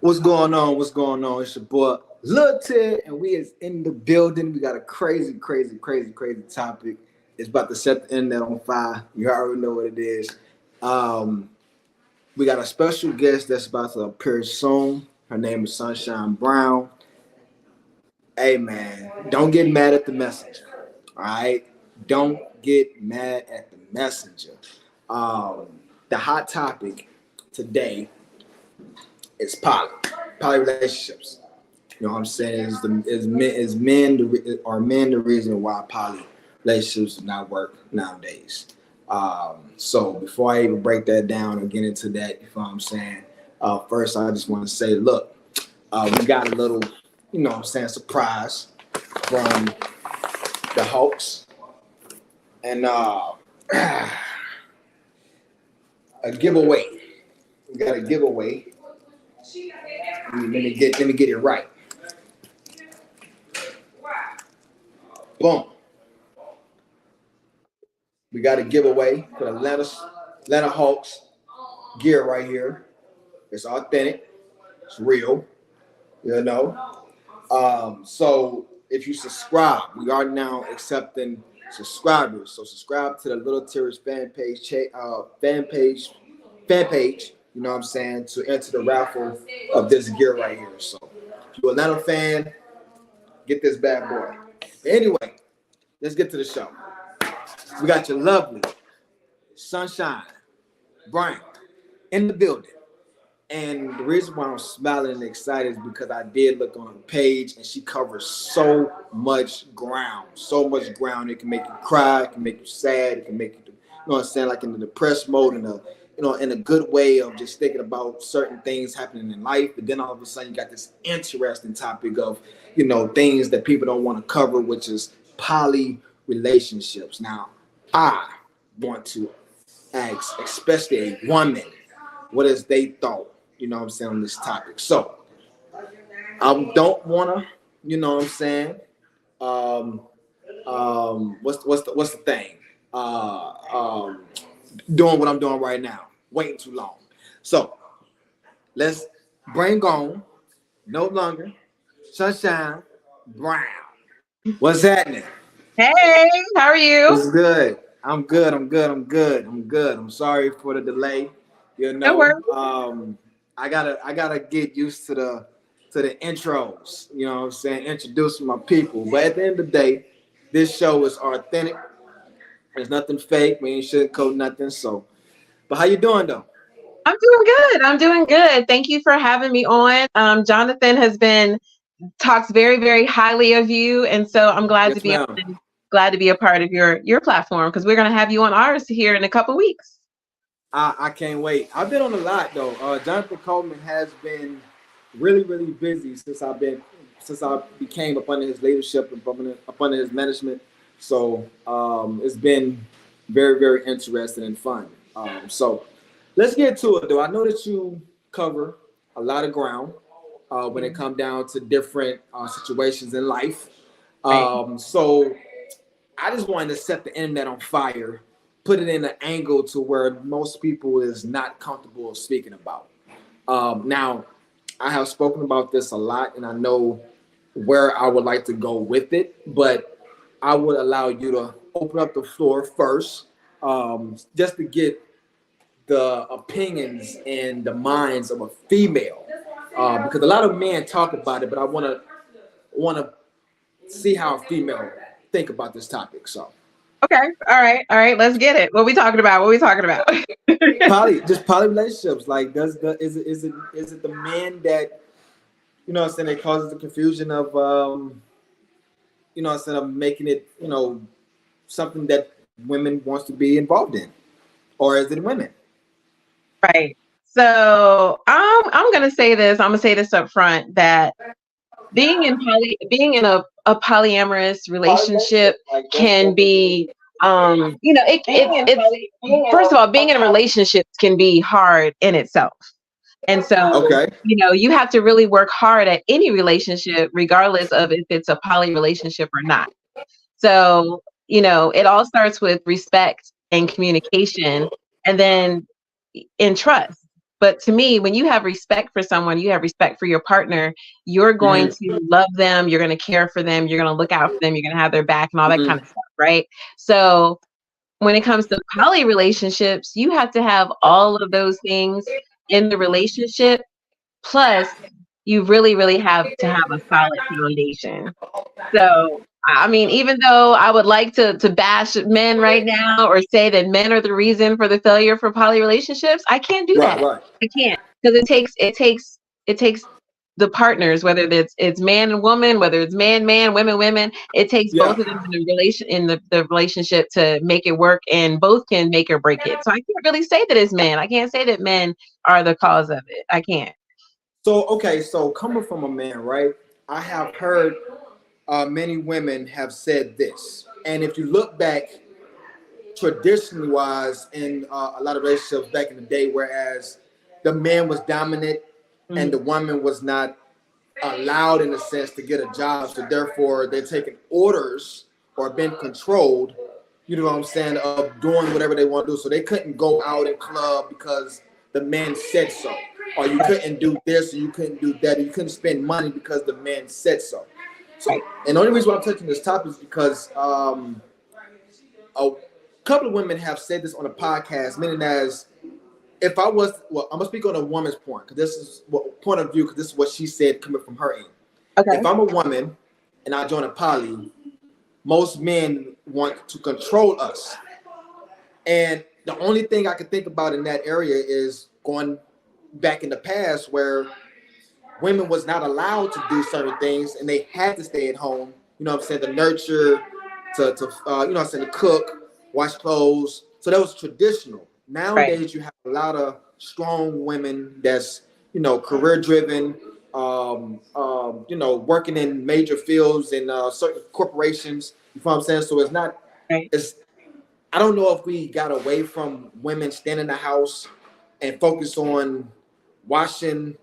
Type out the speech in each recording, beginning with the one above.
What's going on? What's going on? It's your boy Lil T3rry, and we is in the building. We got a crazy topic. It's about to set the internet on fire. You already know what it is. Um, we got a special guest that's about to appear soon. Her name is Sunshine Brown. Hey man, don't get mad at the messenger. All right, don't get mad at the messenger. Um, the hot topic today is poly relationships. You know what I'm saying? Are men the reason why poly relationships do not work nowadays? So before I even break that down and get into that, you know what I'm saying? First, I just want to say, look, we got a little, you know what I'm saying, surprise from the hoax, and a giveaway. We got a giveaway. Let me get it right. Boom. We got a giveaway for the Atlanta Hawks gear right here. It's authentic. It's real. You know. So if you subscribe, we are now accepting subscribers. So subscribe to the Lil T3rry's fan page. You know what I'm saying, to enter the raffle of this gear right here. So if you're an Atlanta fan, get this bad boy. Anyway, let's get to the show. We got your lovely Sunshine Brown in the building. And the reason why I'm smiling and excited is because I did look on her page and she covers so much ground. So much ground. It can make you cry, it can make you sad, it can make you, you know what I'm saying, like in the depressed mode, in a good way of just thinking about certain things happening in life. But then all of a sudden you got this interesting topic of, things that people don't want to cover, which is poly relationships. Now, I want to ask, especially a woman, what is they thought, you know what I'm saying, on this topic. So I don't want to, you know what I'm saying, what's the thing? Doing what I'm doing right now, waiting too long. So let's bring on no longer Sunshine Brown. What's happening? Hey, how are you? What's good? I'm good. I'm sorry for the delay. No worries. I gotta get used to the intros. You know what I'm saying? Introducing my people. But at the end of the day, this show is authentic. There's nothing fake. We ain't sugarcoat nothing. So, but how you doing though? I'm doing good. Thank you for having me on. Jonathan talks very, very highly of you, and so I'm glad Yes, ma'am. glad to be a part of your platform, because we're gonna have you on ours here in a couple weeks. I can't wait. I've been on a lot though. Jonathan Coleman has been really busy since I became up under his leadership and up under his management. So it's been very interesting and fun. So let's get to it though. I know that you cover a lot of ground when it comes down to different situations in life. So I just wanted to set the internet on fire, put it in an angle to where most people is not comfortable speaking about. Now, I have spoken about this a lot, and I know where I would like to go with it, but I would allow you to open up the floor first, just to get the opinions and the minds of a female, because a lot of men talk about it, but I want to see how a female think about this topic. So. Okay. All right. Let's get it. What we talking about? Poly relationships. Like, is it the men that, you know what I'm saying, it causes the confusion of you know what I'm saying, of making it, something that women wants to be involved in, or is it women? Right. So I'm gonna say this. I'm gonna say this up front, that being in a polyamorous relationship can be it's first of all, being in a relationship can be hard in itself. And so, Okay. You have to really work hard at any relationship, regardless of if it's a poly relationship or not. So, it all starts with respect and communication, and then in trust. But to me, when you have respect for someone, you have respect for your partner, you're going to love them, you're going to care for them, you're going to look out for them, you're going to have their back and all that kind of stuff, right? So when it comes to poly relationships, you have to have all of those things in the relationship. Plus, you really, really have to have a solid foundation. So, I mean, even though I would like to bash men right now or say that men are the reason for the failure for poly relationships, I can't do that. Right. I can't, because it takes the partners, whether it's man and woman, whether it's man, women. It takes both of them in the relationship to make it work, and both can make or break it. So I can't really say that it's men. I can't say that men are the cause of it. I can't. So coming from a man, right? I have heard many women have said this, and if you look back traditionally wise in a lot of relationships back in the day, whereas the man was dominant and the woman was not allowed in a sense to get a job, so therefore they're taking orders or being controlled, you know what I'm saying, of doing whatever they want to do. So they couldn't go out and club because the man said so, or you couldn't do this or you couldn't do that, or you couldn't spend money because the man said so. And the only reason why I'm touching this topic is because a couple of women have said this on a podcast, meaning as if I was, well, I'm gonna speak on a woman's point, because this is what point of view, because this is what she said coming from her end. Okay. If I'm a woman and I join a poly, most men want to control us. And the only thing I can think about in that area is going back in the past where women was not allowed to do certain things and they had to stay at home, you know what I'm saying, to nurture, to you know what I'm saying, to cook, wash clothes. So that was traditional. Nowadays, you have a lot of strong women that's, you know, career driven, you know, working in major fields in certain corporations. You know what I'm saying? So it's not, I don't know if we got away from women staying in the house and focus on washing,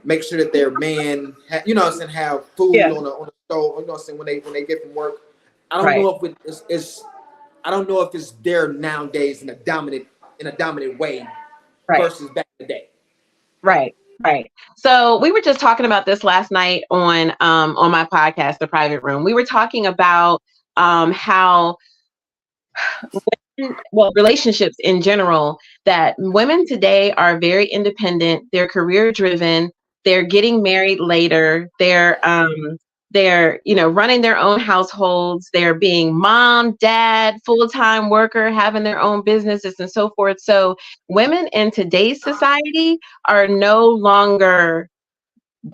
make sure that their man, you know what I'm saying, have food on the stove, you know what I'm saying, when they get from work. I don't know if it's I don't know if it's there nowadays in a dominant way versus back in the day. Right. So we were just talking about this last night on my podcast, The Private Room. We were talking about how relationships in general, that women today are very independent, they're career driven, they're getting married later, they're running their own households, they're being mom, dad, full-time worker, having their own businesses and so forth. So women in today's society are no longer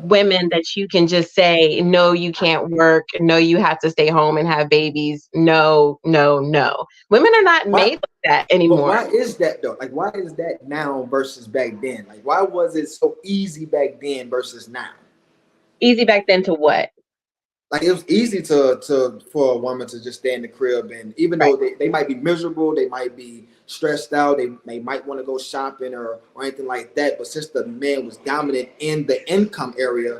women that you can just say, no, you can't work, no, you have to stay home and have babies. No. Women are not made like that anymore. But why is that though? Like, why is that now versus back then? Like, why was it so easy back then versus now? Easy back then to what? Like, it was easy for a woman to just stay in the crib, and even though they might be miserable, they might be stressed out, they might want to go shopping or anything like that. But since the man was dominant in the income area,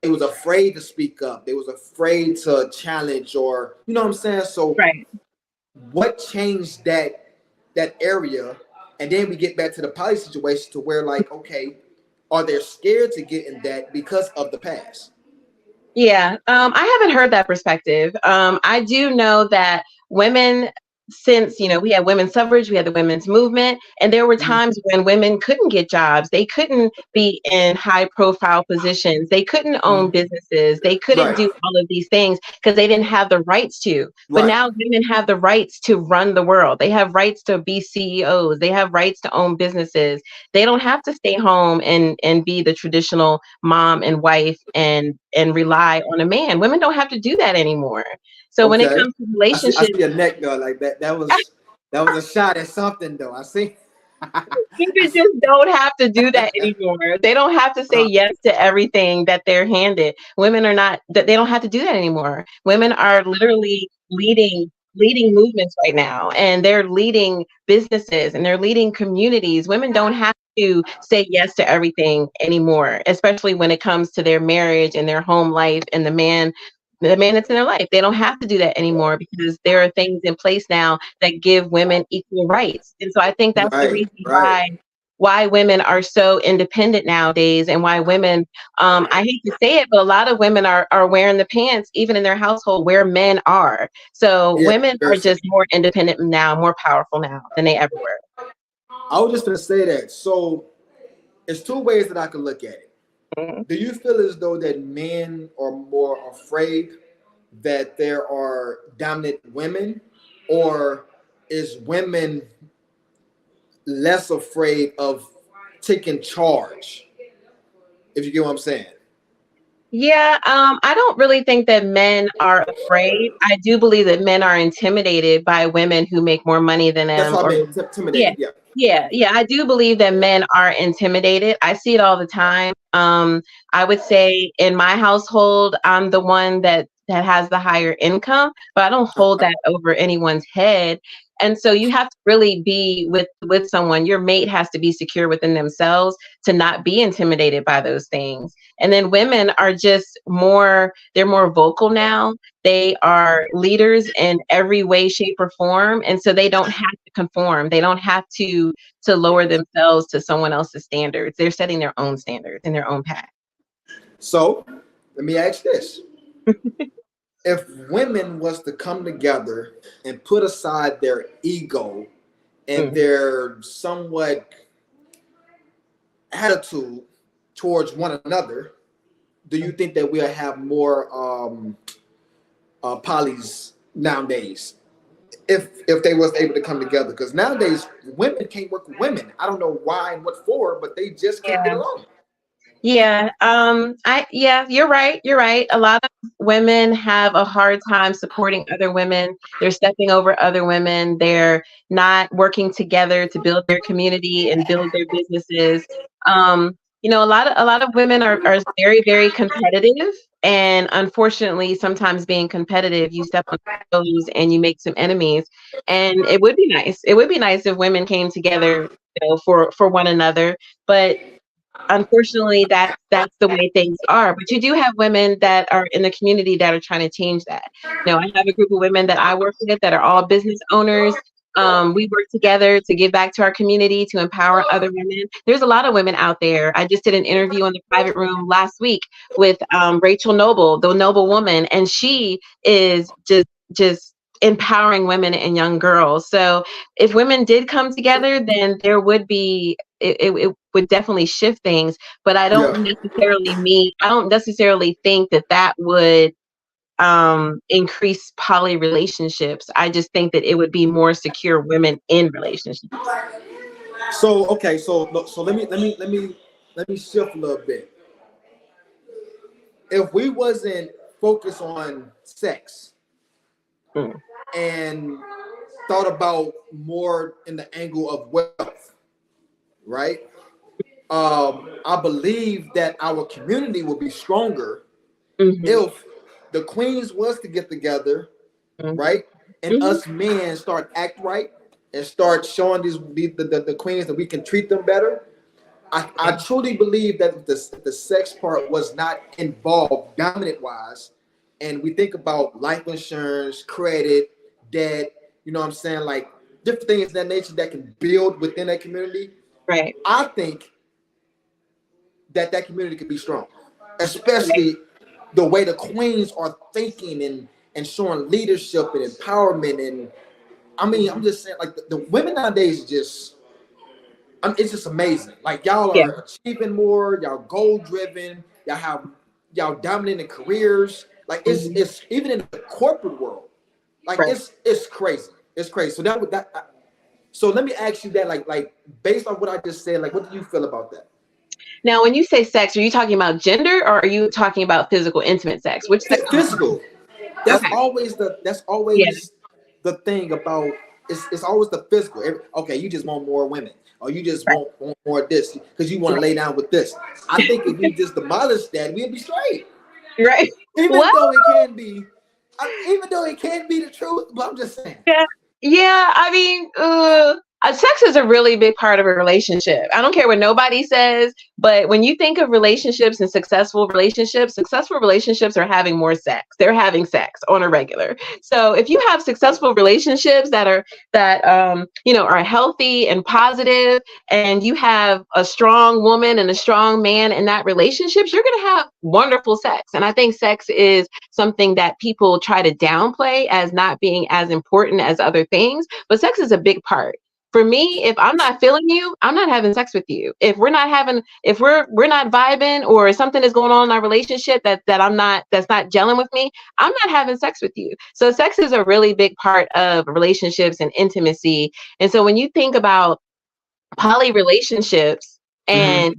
they was afraid to speak up. They was afraid to challenge, or you know what I'm saying. So, what changed that area? And then we get back to the poly situation to where, like, okay, are they scared to get in that because of the past? Yeah, I haven't heard that perspective. I do know that women, since, we had women's suffrage, we had the women's movement, and there were times when women couldn't get jobs. They couldn't be in high profile positions. They couldn't own businesses. They couldn't do all of these things because they didn't have the rights to. But now women have the rights to run the world. They have rights to be CEOs. They have rights to own businesses. They don't have to stay home and be the traditional mom and wife and rely on a man. Women don't have to do that anymore. So when it comes to relationships, I see your neck though, like that was a shot at something though. I see. People just don't have to do that anymore. They don't have to say yes to everything that they're handed. Women are not, they don't have to do that anymore. Women are literally leading movements right now, and they're leading businesses and they're leading communities. Women don't have to say yes to everything anymore, especially when it comes to their marriage and their home life and the man that's in their life. They don't have to do that anymore because there are things in place now that give women equal rights. And so I think that's the reason why women are so independent nowadays, and why women, I hate to say it, but a lot of women are wearing the pants even in their household where men are. So Yeah, women are just more independent now, more powerful now than they ever were. I was just gonna say that. So it's two ways that I could look at it. Mhm. Do you feel as though that men are more afraid that there are dominant women, or is women less afraid of taking charge? If you get what I'm saying. Yeah, I don't really think that men are afraid. I do believe that men are intimidated by women who make more money than That's them, what I or meant. yeah, Intimidated. Yeah. yeah. I do believe that men are intimidated. I see it all the time. I would say in my household, I'm the one that has the higher income, but I don't hold that over anyone's head. And so you have to really be with someone. Your mate has to be secure within themselves to not be intimidated by those things. And then women are just more, they're more vocal now. They are leaders in every way, shape, or form. And so they don't have to conform. They don't have to lower themselves to someone else's standards. They're setting their own standards in their own path. So let me ask this. If women was to come together and put aside their ego and Mm. their somewhat attitude towards one another, do you think that we'll have more polys nowadays? If they was able to come together, because nowadays women can't work with women. I don't know why and what for, but they just can't get Yeah. along. Yeah, yeah, you're right. You're right. A lot of women have a hard time supporting other women. They're stepping over other women. They're not working together to build their community and build their businesses. A lot of women are very, very competitive. And unfortunately, sometimes being competitive, you step on toes and you make some enemies. And it would be nice. It would be nice if women came together, for one another. But unfortunately, that's the way things are. But you do have women that are in the community that are trying to change that. I have a group of women that I work with that are all business owners. We work together to give back to our community, to empower other women. There's a lot of women out there. I just did an interview in the private room last week with Rachel Noble, the Noble Woman, and she is just empowering women and young girls. So if women did come together, then there would be it would definitely shift things. But Yeah. I don't necessarily think that would increase poly relationships. I just think that it would be more secure women in relationships. So okay, so let me shift a little bit. If we wasn't focused on sex Mm. and thought about more in the angle of wealth, right? I believe that our community will be stronger Mhm. if the queens was to get together, Mhm. right? And Mhm. us men start act right and start showing the queens that we can treat them better. I truly believe that if the sex part was not involved dominant wise, and we think about life insurance, credit, debt, you know what I'm saying, like different things of that nature that can build within that community, Right. I think that community could be strong, Right. especially the way the queens are thinking and showing leadership and empowerment. And I mean, I'm Mhm. just saying, like the women nowadays just, it's just amazing. Like y'all Yeah. are achieving more, y'all goal driven, y'all dominating careers. Like Mhm. it's even in the corporate world, like Right. it's crazy. It's crazy. So that would that. So let me ask you that, like based on what I just said, like what do you feel about that? Now, when you say sex, are you talking about gender, or are you talking about physical, intimate sex? Which sex are we talking Physical. That's about? Okay. always Yeah. the thing about, it's always the physical. Okay, you just want more women, or you just Right. want more of this because you want to lay down with this. I think if we just demolish that, we'd be straight. Right. Even Well, though it can be, even though it can be the truth, but I'm just saying. yeah. Yeah. I mean, Sex is a really big part of a relationship. I don't care what nobody says, but when you think of relationships and successful relationships are having more sex. They're having sex on a regular. So if you have successful relationships that are healthy and positive, and you have a strong woman and a strong man in that relationship, you're going to have wonderful sex. And I think sex is something that people try to downplay as not being as important as other things, but sex is a big part. For me, if I'm not feeling you, I'm not having sex with you. If we're not vibing, or something is going on in our relationship that's not gelling with me, I'm not having sex with you. So sex is a really big part of relationships and intimacy. And so when you think about poly relationships and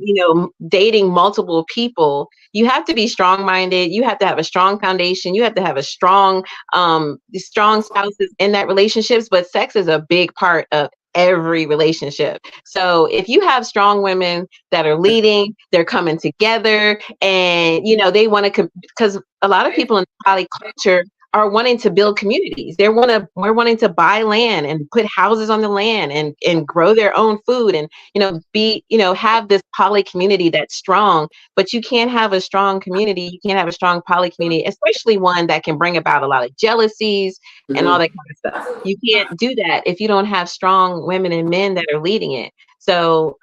dating multiple people, you have to be strong-minded. You have to have a strong foundation. You have to have a strong spouses in that relationships. But sex is a big part of every relationship. So if you have strong women that are leading, they're coming together, and they want to, because a lot of people in poly culture are wanting to build communities. We're wanting to buy land and put houses on the land and grow their own food, and have this poly community that's strong. But you can't have a strong community. You can't have a strong poly community, especially one that can bring about a lot of jealousies and all that kind of stuff. You can't do that if you don't have strong women and men that are leading it. So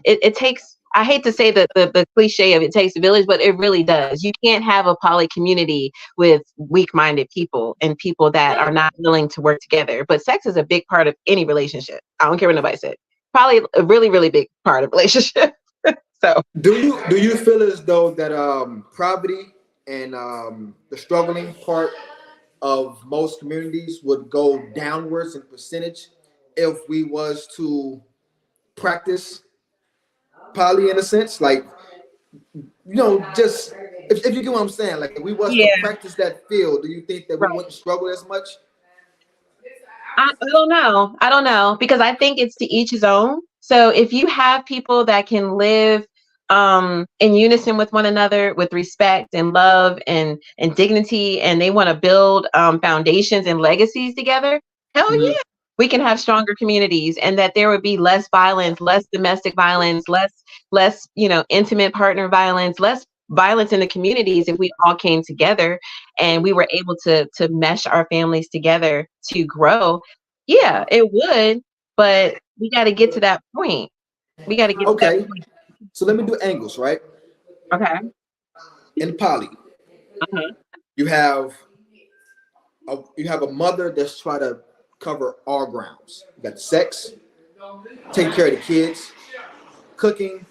it takes, I hate to say the cliche of it takes a village, but it really does. You can't have a poly community with weak-minded people and people that are not willing to work together. But sex is a big part of any relationship. I don't care what nobody said. Probably a really, really big part of relationship. So do you feel as though that poverty and the struggling part of most communities would go downwards in percentage if we was to practice poly, in a sense, like, just if you get what I'm saying, like if we was to practice that field, do you think that we wouldn't struggle as much? I don't know, because I think it's to each his own. So if you have people that can live in unison with one another, with respect and love and dignity, and they want to build foundations and legacies together, hell yeah, we can have stronger communities, and that there would be less violence, less domestic violence, less intimate partner violence, less violence in the communities if we all came together and we were able to mesh our families together to grow. Yeah, it would, but we got to get to that point. We got to get to that point. So let me do angles, right? Okay. In poly, you have a mother that's trying to cover all grounds. You got the sex, taking care of the kids, cooking,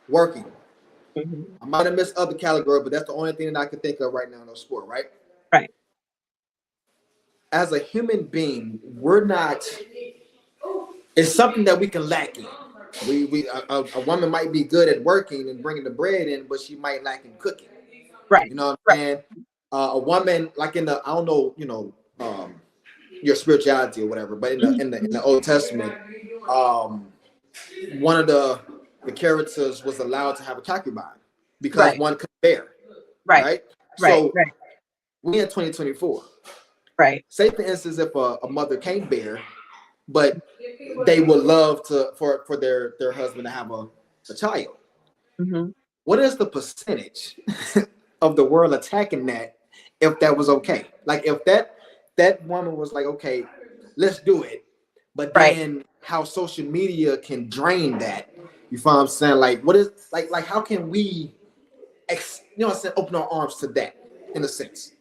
working. I might have missed other category, but that's the only thing that I can think of right now in the sport, right? Right. As a human being, we're not. It's something that we can lack in. A woman might be good at working and bringing the bread in, but she might lack in cooking. Right. You know what I'm saying? A woman, like in the, I don't know, your spirituality or whatever, but in the Old Testament, one of the characters was allowed to have a concubine because one could bear. Right. So we in 2024. Right. Say for instance, if a mother can't bear, but they would love for their husband to have a child. What is the percentage of the world attacking that if that was okay? Like if that woman was like, okay, let's do it, but then how social media can drain that. You find what I'm saying? Like what is like how can we open our arms to that in a sense?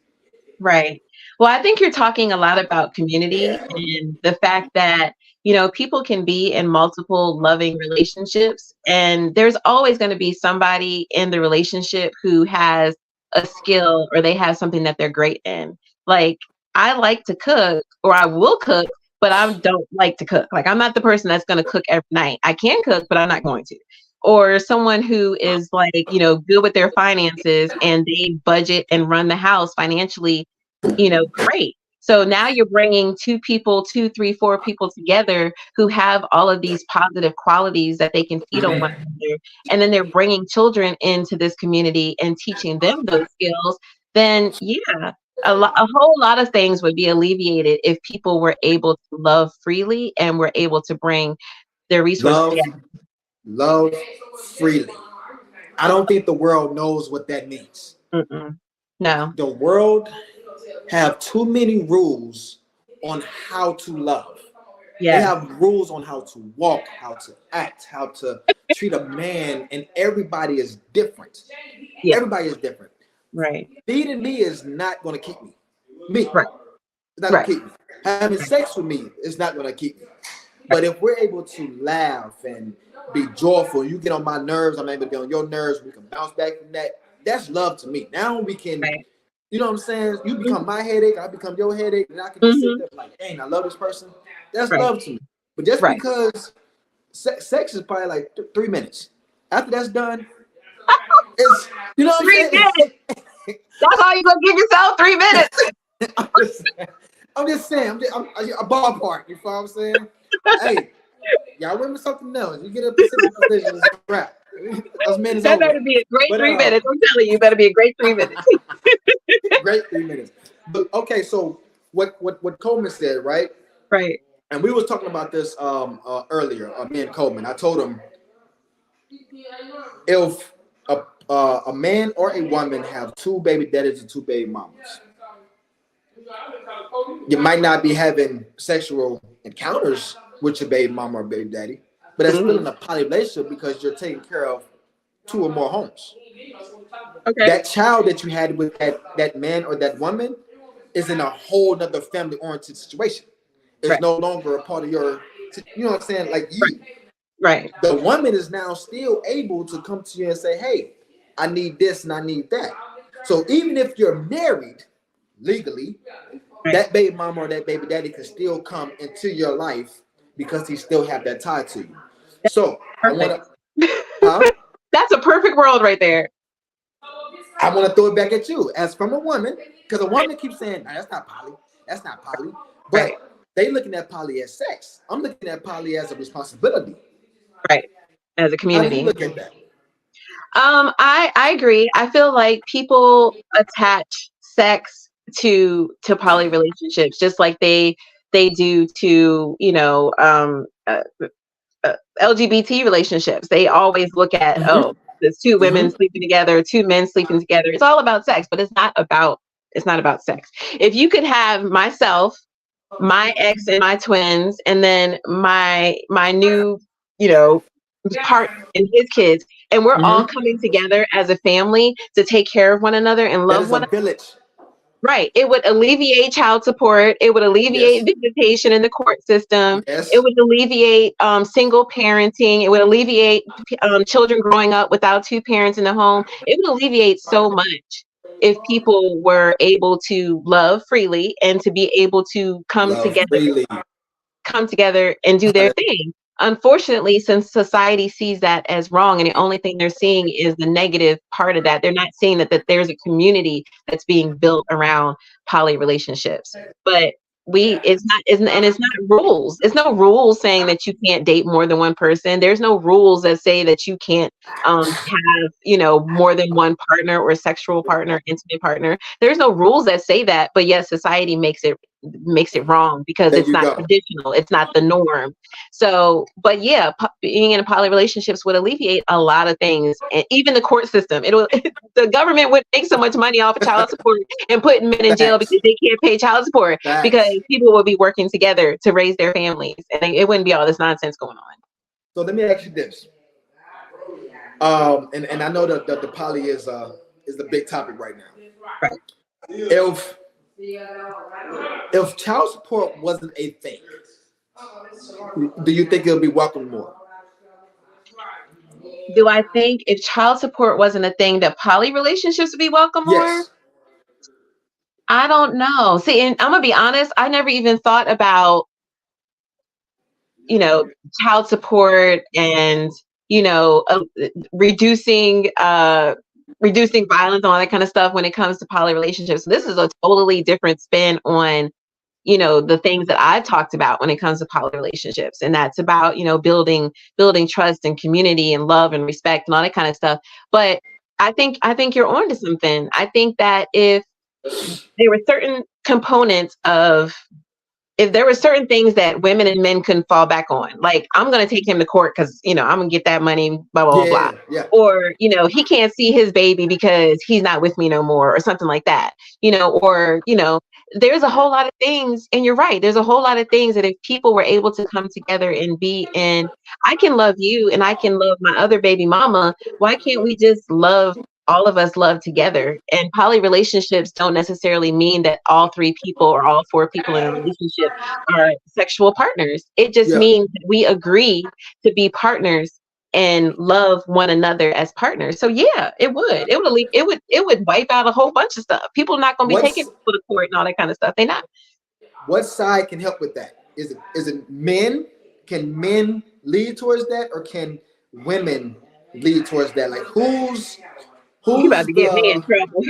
Right. Well, I think you're talking a lot about community and the fact that, people can be in multiple loving relationships, and there's always going to be somebody in the relationship who has a skill or they have something that they're great in. Like, I like to cook, or I will cook, but I don't like to cook. Like, I'm not the person that's going to cook every night. I can cook, but I'm not going to. Or someone who is like, good with their finances and they budget and run the house financially, great. So now you're bringing two, three, four people together who have all of these positive qualities that they can feed on one another. And then they're bringing children into this community and teaching them those skills. Then, yeah, a whole lot of things would be alleviated if people were able to love freely and were able to bring their resources Love, together. love freely. I don't think the world knows what that means. Mm-mm. No. The world have too many rules on how to love. They Yeah. have rules on how to walk, how to act, how to treat a man, and everybody is different. Yeah. Everybody is different. Right. Feeding me is not going to keep me. Me. Right. It's not Right. going to keep me. Having sex with me is not going to keep me. But if we're able to laugh and be joyful, you get on my nerves, I'm able to get on your nerves, we can bounce back from that. That's love to me. Now we can, Right. you know what I'm saying? You become my headache, I become your headache, and I can just sit Mm-hmm. there like, dang, I love this person. That's Right. love to me. But just Right. because sex is probably like 3 minutes. After that's done, it's, you know what I'm 3 saying? minutes. That's all you gonna give yourself, 3 minutes. I'm just saying, I'm a ballpark. You know what I'm saying? Hey, y'all win with something else. You get a Pacific position, it's a wrap. Those men is That over. better be a great But 3 minutes. I'm telling you, better be a great 3 minutes. great 3 minutes. But okay, so what Coleman said, right? Right. And we was talking about this earlier. Me and Coleman. I told him if a man or a woman have 2 baby daddies and 2 baby mamas, you might not be having sexual encounters with your baby mama or baby daddy, but that's still in a poly relationship because you're taking care of 2 or more homes. Okay. That child that you had with that man or that woman is in a whole nother family oriented situation. It's Right. no longer a part of your, you know what I'm saying? Like you. Right. The woman is now still able to come to you and say, hey, I need this and I need that. So even if you're married legally, Right. that baby mama or that baby daddy can still come into your life because he still have that tie to you. So Perfect. I That's a perfect world right there. want to throw it back at you as from a woman, because a woman keeps saying, nah, that's not poly. That's not poly. But Right. they looking at poly as sex. I'm looking at poly as a responsibility. Right. As a How do community. you look at that? I agree. I feel like people attach sex to poly relationships just like they do to, LGBT relationships. They always look at, Mm-hmm. there's 2 women Mm-hmm. sleeping together, 2 men sleeping together. It's all about sex, but it's not about sex. If you could have myself, my ex and my twins, and then my new, part and his kids, and we're all Mm-hmm. coming together as a family to take care of one another and That love is one a another. village. Right. It would alleviate child support. It would alleviate Yes. visitation in the court system. Yes. It would alleviate single parenting. It would alleviate children growing up without 2 parents in the home. It would alleviate so much if people were able to love freely and to be able to come Love together freely. and do their thing. Unfortunately, since society sees that as wrong, and the only thing they're seeing is the negative part of that, they're not seeing that there's a community that's being built around poly relationships. But it's not rules. It's no rules saying that you can't date more than one person. There's no rules that say that you can't have, more than one partner or sexual partner, intimate partner. There's no rules that say that, but yes, society makes it wrong because There it's you not go. traditional, it's not the norm. So, but yeah, being in a poly relationships would alleviate a lot of things, and even the court system. The government would make so much money off of child support and putting men in jail Facts. because they can't pay child support, because Facts. people would be working together to raise their families, and it wouldn't be all this nonsense going on. So let me ask you this. And I know that the poly is the big topic right now. Right. If child support wasn't a thing, do you think it'll be welcomed more? Do I think if child support wasn't a thing that poly relationships would be welcome more? Yes. I don't know. See, and I'm gonna be honest, I never even thought about, child support and, reducing violence and all that kind of stuff when it comes to poly relationships. So this is a totally different spin on, the things that I've talked about when it comes to poly relationships. And that's about, building trust and community and love and respect and all that kind of stuff. But I think you're on to something. I think that if there were certain components of, if there were certain things that women and men couldn't fall back on, like, I'm going to take him to court because, I'm going to get that money, blah, blah, blah, blah. Yeah. Or, he can't see his baby because he's not with me no more, or something like that, or, there's a whole lot of things. And you're right. There's a whole lot of things that if people were able to come together and be in, I can love you and I can love my other baby mama. Why can't we just love, all of us love together? And poly relationships don't necessarily mean that all 3 people or all 4 people in a relationship are sexual partners. It just means that we agree to be partners and love one another as partners. So yeah, it would wipe out a whole bunch of stuff. People are not going to be taking people to court and all that kind of stuff. They're not. What side can help with that? Is it men? Can men lead towards that, or can women lead towards that? Like, who's you about to get me in trouble?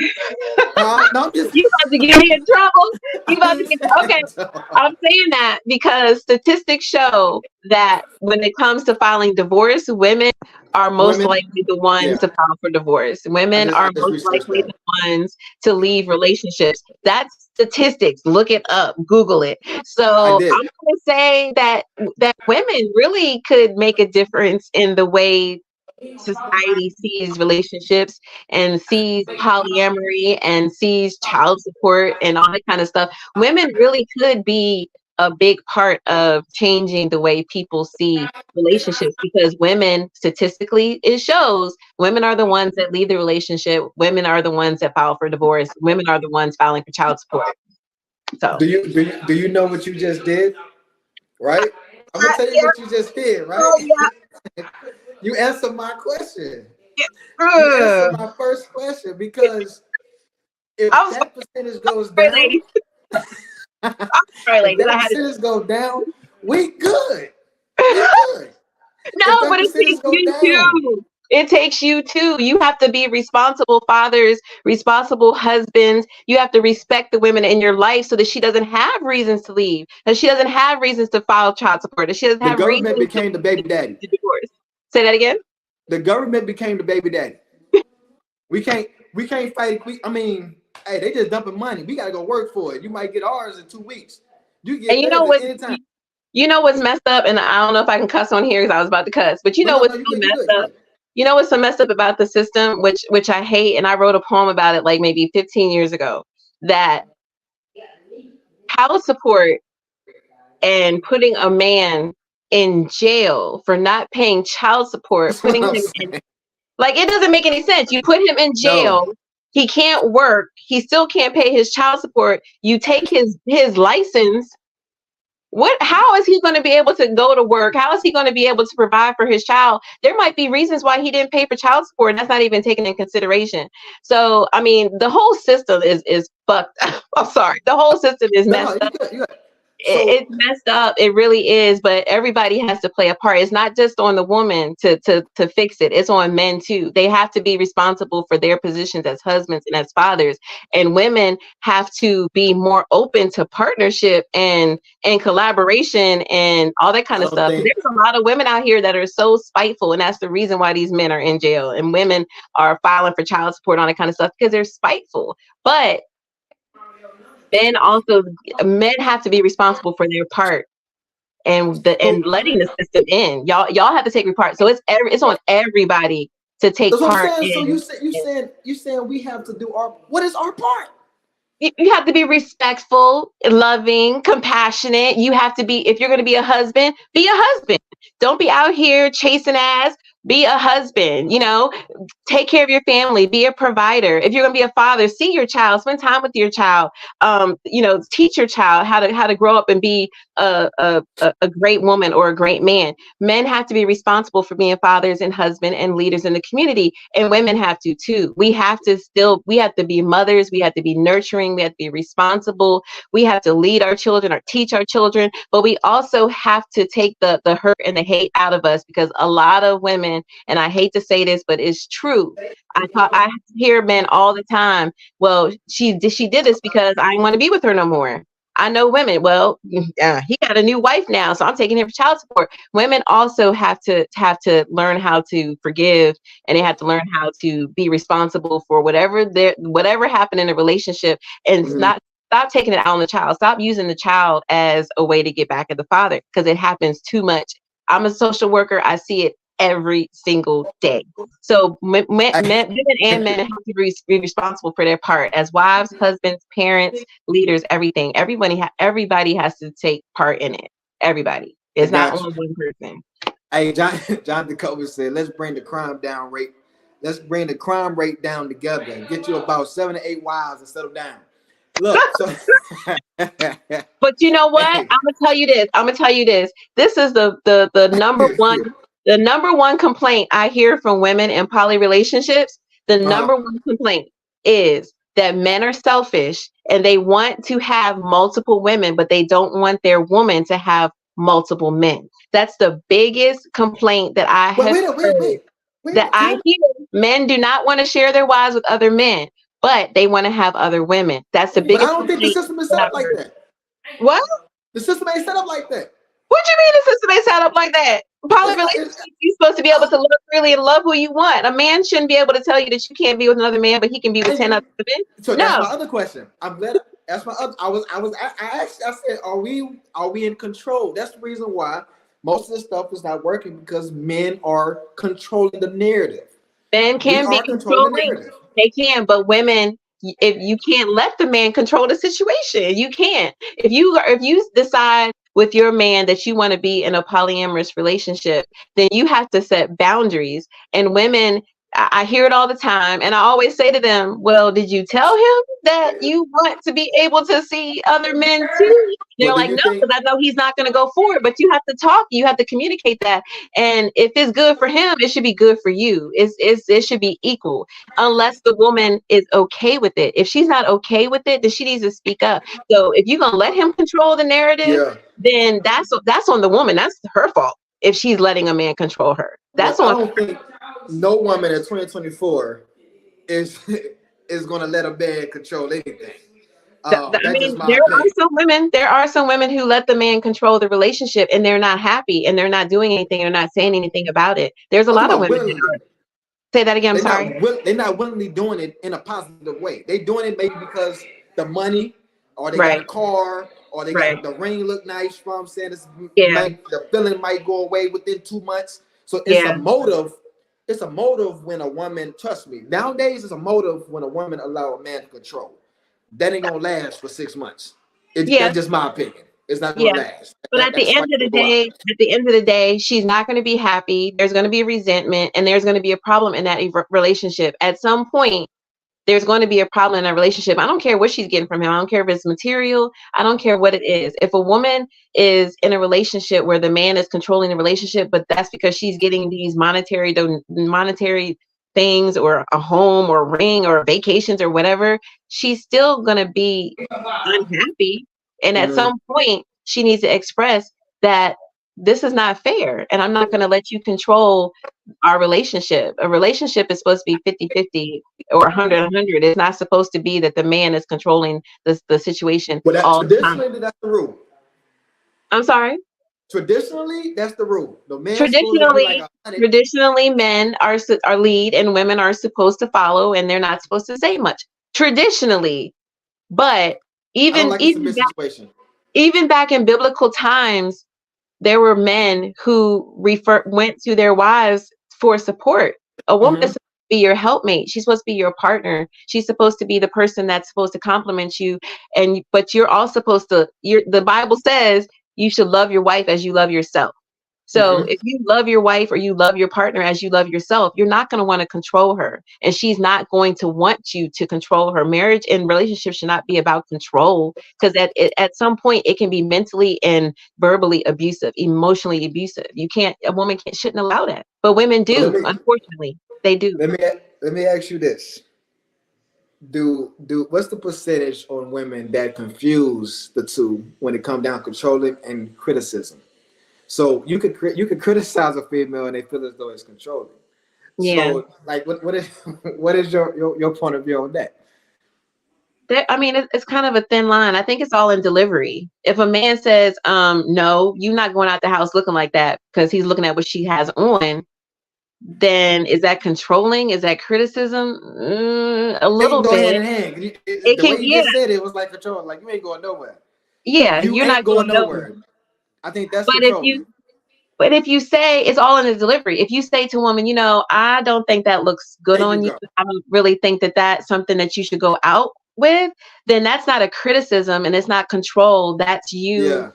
No, you about to get me in trouble. You about to get okay. I'm saying that because statistics show that when it comes to filing divorce, women are most likely the ones to file for divorce. Women are most likely the ones to leave relationships. That's statistics. Look it up. Google it. So I'm going to say that women really could make a difference in the way society sees relationships and sees polyamory and sees child support and all that kind of stuff. Women really could be a big part of changing the way people see relationships, because women, statistically, it shows women are the ones that leave the relationship. Women are the ones that file for divorce. Women are the ones filing for child support. So do you know what you just did? Right? I'm gonna tell you what you just did, right? Oh, yeah. You answered my question. You answered my first question, because if that percentage goes down, if that percentage goes down, we good. No, but it takes you too. It takes you too. You have to be responsible fathers, responsible husbands. You have to respect the women in your life so that she doesn't have reasons to leave, that she doesn't have reasons to file child support, that she doesn't have reasons. The government became the baby daddy. To divorce. Say that again. The government became the baby daddy. We can't fight. Hey, they just dumping money. We gotta go work for it. You might get ours in 2 weeks. You get theirs at any time. You know what's messed up, and I don't know if I can cuss on here because I was about to cuss, but what's so messed up? You know what's so messed up about the system, which I hate, and I wrote a poem about it like maybe 15 years ago, that child support and putting a man in jail for not paying child support, putting him in, like, it doesn't make any sense. You put him in jail, he can't work, he still can't pay his child support, you take his license. How is he going to be able to go to work? How is he going to be able to provide for his child? There might be reasons why he didn't pay for child support, and that's not even taken in consideration. So, the whole system is fucked. I'm sorry. The whole system is messed up. It's messed up. It really is. But everybody has to play a part. It's not just on the woman to fix it. It's on men too. They have to be responsible for their positions as husbands and as fathers. And women have to be more open to partnership and collaboration and all that kind of stuff. There's a lot of women out here that are so spiteful, and that's the reason why these men are in jail and women are filing for child support, all that kind of stuff, because they're spiteful. But men have to be responsible for their part and letting the system in. Y'all have to take your part. So it's on everybody to take part. So you saying we have to do what is our part? You have to be respectful, loving, compassionate. You have to be, if you're going to be a husband, be a husband. Don't be out here chasing ass. Be a husband, take care of your family, be a provider. If you're going to be a father, see your child, spend time with your child, teach your child how to grow up and be a great woman or a great man. Men have to be responsible for being fathers and husbands and leaders in the community, and women have to too. We have to be mothers. We have to be nurturing. We have to be responsible. We have to lead our children or teach our children, but we also have to take the hurt and the hate out of us, because a lot of women, and I hate to say this, but it's true. I hear men all the time, well, she did this because I didn't want to be with her no more. I know women, well, he got a new wife now, so I'm taking him for child support. Women also have to learn how to forgive, and they have to learn how to be responsible for whatever happened in a relationship, and not stop taking it out on the child. Stop using the child as a way to get back at the father, because it happens too much. I'm a social worker. I see it every single day. So women and men have to be responsible for their part as wives, husbands, parents, leaders, everything. Everybody has to take part in it. Everybody. It's not only one person. Hey, John Jacoby said, let's bring the crime rate down together and get you about 7 to 8 wives and settle down. Look, so but you know what? I'm gonna tell you this. This is the number one complaint I hear from women in poly relationships. The number one complaint is that men are selfish and they want to have multiple women, but they don't want their woman to have multiple men. That's the biggest complaint that I have heard. I hear. Men do not want to share their wives with other men, but they want to have other women. That's the biggest. I don't think the system is set up like that. What? The system ain't set up like that. What do you mean the system ain't set up like that? Poly relationships, you're supposed to be able to love freely and love who you want. A man shouldn't be able to tell you that you can't be with another man, but he can be with 10 other men. So that's my other question. I'm glad. That's my other. I said, are we in control? That's the reason why most of the stuff is not working, because men are controlling the narrative. Men can be controlling. They can, but women, if you can't let the man control the situation, you can't. If you decide with your man that you want to be in a polyamorous relationship, then you have to set boundaries. And women, I hear it all the time, and I always say to them, well, did you tell him that you want to be able to see other men too? They're like, no, because I know he's not going to go forward. But you have to talk, you have to communicate that. And if it's good for him, it should be good for you. It should be equal, unless the woman is okay with it. If she's not okay with it, then she needs to speak up. So if you're going to let him control the narrative, then that's on the woman. That's her fault if she's letting a man control her. That's on. I don't think no woman in 2024 is going to let a man control anything. There are some women who let the man control the relationship, and they're not happy, and they're not doing anything, they're not saying anything about it. There's a lot of women. Say that again. I'm sorry. They're not willingly doing it in a positive way. They're doing it maybe because the money, or they got a car, or they got the ring look nice. You know what I'm saying? The feeling might go away within 2 months. So it's a motive. It's a motive when a woman, trust me, nowadays it's a motive when a woman allow a man to control. That ain't gonna last for 6 months. That's just my opinion. It's not gonna last. But at the end of the day, she's not going to be happy. There's going to be resentment, and there's going to be a problem in that relationship. At some point, there's going to be a problem in that relationship. I don't care what she's getting from him. I don't care if it's material. I don't care what it is. If a woman is in a relationship where the man is controlling the relationship, but that's because she's getting these monetary things, or a home, or a ring, or vacations, or whatever, she's still going to be unhappy. And at some point, she needs to express that this is not fair, and I'm not going to let you control our relationship. A relationship is supposed to be 50-50 or 100-100. It's not supposed to be that the man is controlling the situation all the time. Traditionally, that's the rule. I'm sorry? Traditionally, that's the rule. The man traditionally, men are lead, and women are supposed to follow, and they're not supposed to say much. Traditionally, but even back in biblical times, there were men who went to their wives for support. A woman is supposed to be your helpmate. She's supposed to be your partner. She's supposed to be the person that's supposed to compliment you. But you're all supposed to. The Bible says you should love your wife as you love yourself. So if you love your wife, or you love your partner as you love yourself, you're not going to want to control her, and she's not going to want you to control her. Marriage and relationship should not be about control, because at some point it can be mentally and verbally abusive, emotionally abusive. A woman shouldn't allow that, but women do. Unfortunately, they do. Let me ask you this: what's the percentage on women that confuse the two when it comes down to controlling and criticism? So you could criticize a female and they feel as though it's controlling. Yeah. So like what is your point of view on that? I mean, it's kind of a thin line. I think it's all in delivery. If a man says, no, you're not going out the house looking like that because he's looking at what she has on, then is that controlling? Is that criticism? A They can little go hand bit. in hand. It The way can, you yeah, just said it was like control. Like you ain't going nowhere. yeah, You you're ain't not going going nowhere. nowhere. I think that's But if you controlling. But if you say it's all in the delivery, if you say to a woman, I don't think that looks good There you on you. go. I don't really think that that's something that you should go out with, then that's not a criticism and it's not control. Yeah.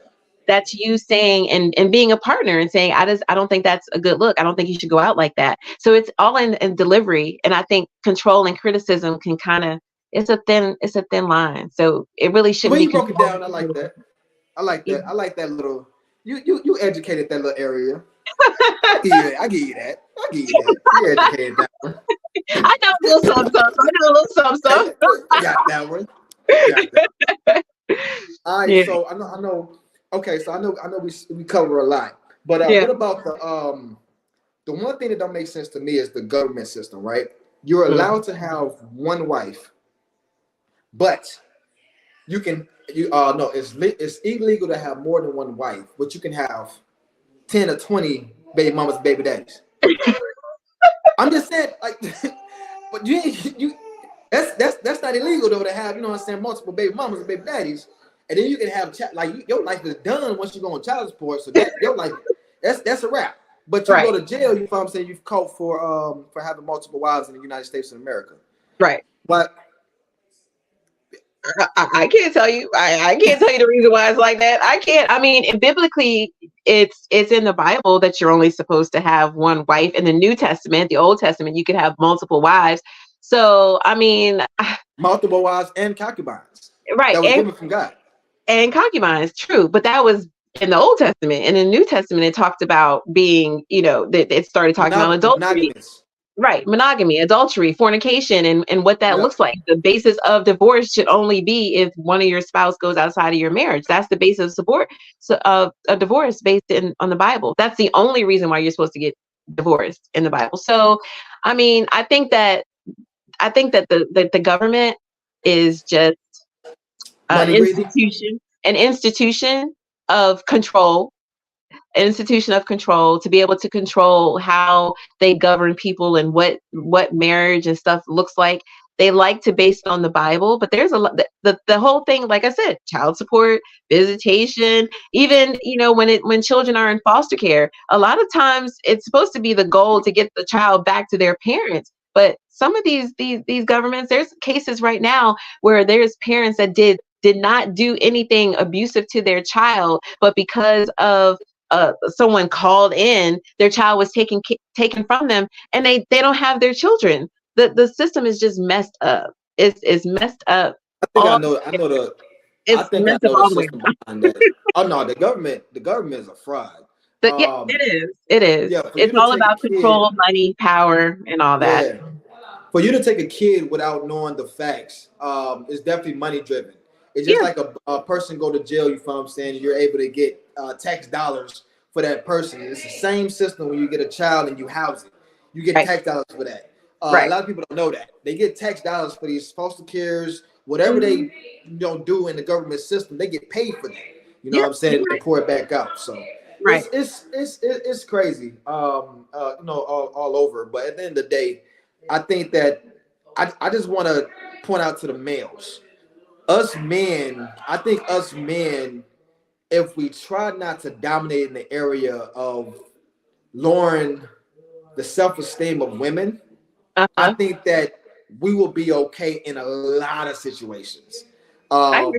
That's you saying and being a partner and saying, I don't think that's a good look. I don't think you should go out like that. So it's all in delivery. And I think control and criticism can kind of, it's a thin line. So it really The shouldn't way be you broke it control. down, I like that. I like Yeah. that. I like that little. You educated that little area. I give you that. I give you that. I give you that. You educated that one. I know a little something, something. I know a little something, You got that one. You got that. All right. Yeah. So I know. Okay. So I know. We cover a lot. But Yeah. what about the one thing that don't make sense to me is the government system, right? You're allowed to have one wife, but you can no, it's illegal to have more than one wife, but you can have 10 or 20 baby mamas, baby daddies. I'm just saying, like, but you that's not illegal though to have, what I'm saying, multiple baby mamas and baby daddies, and then you can have your life is done once you go on child support, so that your life that's a wrap. But you go Right. to jail, you know what I'm saying, you've caught for having multiple wives in the United States of America. Right. But I can't tell you. I can't tell you the reason why it's like that. I can't. I mean, biblically, it's in the Bible that you're only supposed to have one wife. In the New Testament, the Old Testament, you could have multiple wives. So, I mean, multiple wives and concubines right, that was given from God. and concubines, true, but that was in the Old Testament. In the New Testament, it talked about being, that it started talking about adultery. Monogamous. Right, monogamy, adultery, fornication, and what that Yeah. looks like. The basis of divorce should only be if one of your spouse goes outside of your marriage. That's the basis of support of a divorce based on the Bible. That's the only reason why you're supposed to get divorced in the Bible. So, I mean, I think that the government is just Money greedy. an institution of control, an institution of control to be able to control how they govern people and what marriage and stuff looks like. They like to base it on the Bible, but there's a lot, the whole thing, like I said, child support, visitation, even when children are in foster care, a lot of times it's supposed to be the goal to get the child back to their parents. But some of these governments, there's cases right now where there's parents that did not do anything abusive to their child, but because of someone called in, their child was taken from them, and they don't have their children. The system is just messed up. It's messed up. I think I know the I It's think I messed up know the all the way. system behind that. Oh no, the government is a fraud. But yeah, it is. It is. Yeah, for you It's to all take a about kid, control, money, power, and all that. yeah, for you to take a kid without knowing the facts, is definitely money driven. It's just Yeah. like a person go to jail. You know what I'm saying? You're able to get tax dollars for that person. It's the same system when you get a child and you house it. You get Right. tax dollars for that. A Right. lot of people don't know that. They get tax dollars for these foster cares, whatever they don't do in the government system, they get paid for that. You know Yeah. what I'm saying? They pour it back out. So Right. it's crazy. All over. But at the end of the day, I think that I just want to point out to the males. Us men, I think us men, if we try not to dominate in the area of lowering the self-esteem of women, I think that we will be okay in a lot of situations. I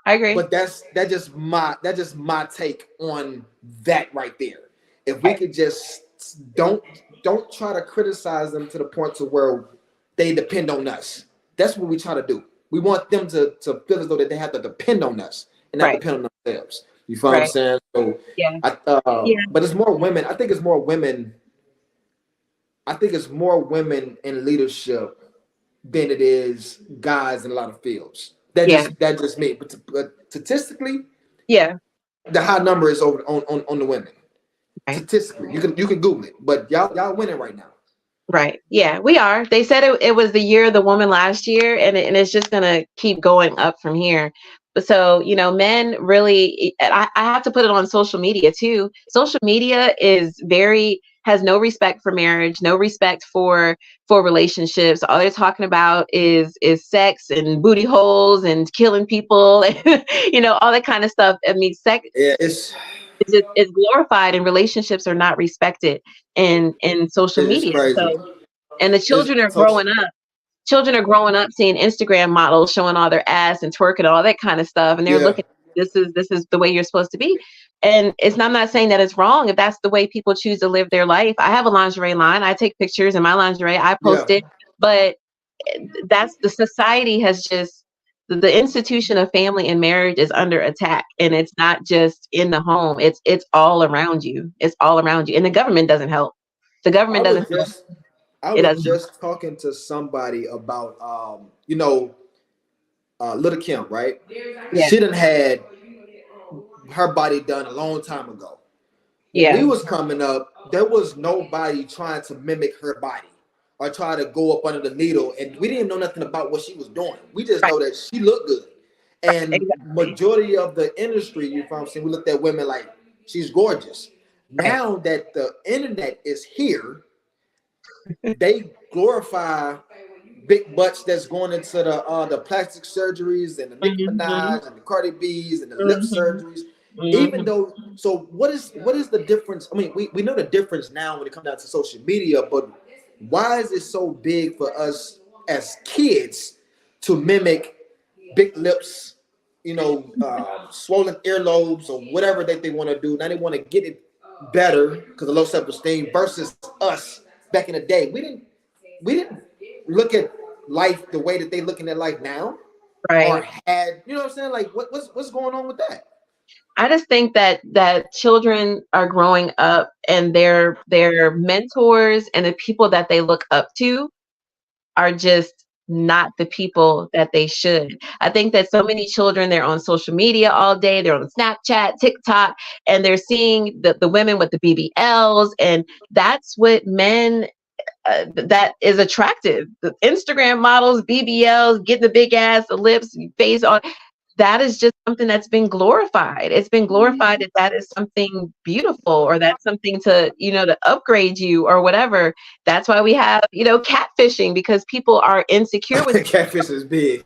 agree. But that's just my take on that right there. If we could just don't try to criticize them to the point to where they depend on us. That's what we try to do. We want them to feel as though that they have to depend on us and not depend on themselves. You feel what I'm saying? So Yeah. But it's more women. I think it's more women. I think it's more women in leadership than it is guys in a lot of fields. That just me. But statistically, yeah, the high number is over on the women. Right. Statistically, you can Google it. But y'all winning right now. Right. Yeah, we are. They said it was the year of the woman last year, and it's just gonna keep going up from here. But so, men really, and I have to put it on social media too. Social media has no respect for marriage, no respect for relationships. All they're talking about is sex and booty holes and killing people, and all that kind of stuff. I mean, sex Yeah, is glorified, and relationships are not respected in social it's media. crazy. So, and the It's children are so growing up. Children are growing up seeing Instagram models showing all their ass and twerking and all that kind of stuff, and they're yeah. looking. This is the way you're supposed to be, and I'm not saying that it's wrong if that's the way people choose to live their life. I have a lingerie line. I take pictures in my lingerie. I post Yeah. it, but that's the society has just the institution of family and marriage is under attack, and it's not just in the home. It's all around you. It's all around you, and the government doesn't help. The I government was doesn't help. just I It was doesn't help. just talking to somebody about Little Kim, right? Yeah, She done had her body done a long time ago. When yeah, we was coming up, there was nobody trying to mimic her body or try to go up under the needle, and we didn't know nothing about what she was doing. We just right, know that she looked good. And exactly. majority of the industry, you know what I'm saying, we looked at women like she's gorgeous. Right. Now that the internet is here, they glorify big butts that's going into the plastic surgeries and the Nicki Mhm, Minaj and the Cardi B's and the lip mhm, surgeries. Even mhm. though, so what is the difference? I mean, we know the difference now when it comes down to social media, but why is it so big for us as kids to mimic big lips, swollen earlobes or whatever that they want to do? Now they want to get it better because of low self-esteem versus us back in the day. We didn't look at life the way that they looking at life now, or Right. had, you know what I'm saying? Like what's going on with that? I just think that children are growing up, and their mentors and the people that they look up to are just not the people that they should. I think that so many children, they're on social media all day, they're on Snapchat, TikTok, and they're seeing the women with the BBLs, and that's what men that is attractive. The Instagram models, BBLs, getting the big ass, the lips, face on. That is just something that's been glorified. It's been glorified that is something beautiful, or that's something to upgrade you or whatever. That's why we have, catfishing, because people are insecure with Catfish is big.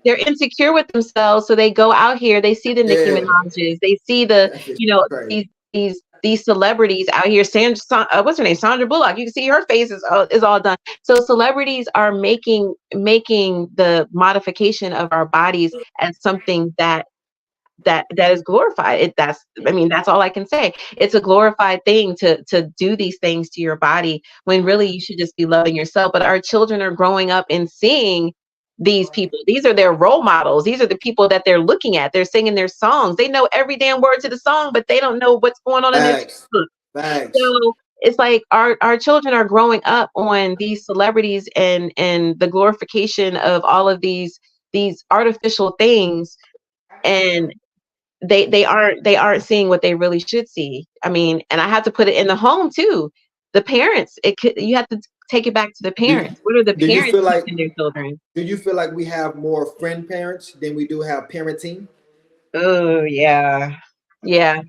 they're insecure with themselves, so they go out here, they see the Nicki Yeah, Minaj's, they see the, catfish is crazy. these celebrities out here. What's her name? Sandra Bullock. You can see her face is all done. So celebrities are making the modification of our bodies as something that is glorified. That's all I can say. It's a glorified thing to do these things to your body, when really you should just be loving yourself. But our children are growing up and seeing these people. These are their role models. These are the people that they're looking at. They're singing their songs. They know every damn word to the song, but they don't know what's going on in their Thanks. textbook. Thanks. So it's like our children are growing up on these celebrities and the glorification of all of these artificial things, and they aren't seeing what they really should see. I mean, and I have to put it in the home too. The parents, you have to take it back to the Do, parents. What are the do you parents feel like teaching their children? we have more friend parents than we do have parenting? Oh yeah, yeah,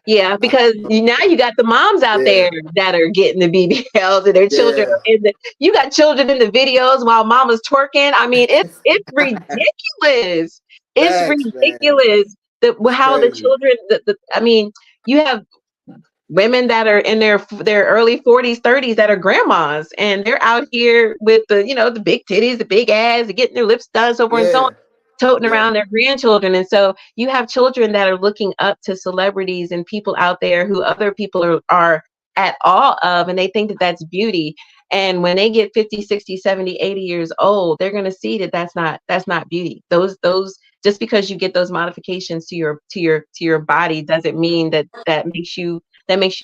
yeah. Uh, Because now you got the moms out yeah, there that are getting the BBLs, and their children yeah. are you got children in the videos while mama's twerking. I mean, it's ridiculous. It's Thanks, man. ridiculous It's how the crazy. children. I mean, you have women that are in their early 40s, 30s, that are grandmas, and they're out here with the big titties, the big ass, getting their lips done, so forth and so on, Yeah, toting yeah. around their grandchildren. And so you have children that are looking up to celebrities and people out there who other people are at awe of, and they think that that's beauty. And when they get 50, 60, 70, 80 years old, they're going to see that that's not beauty. Those just because you get those modifications to your body doesn't mean that makes you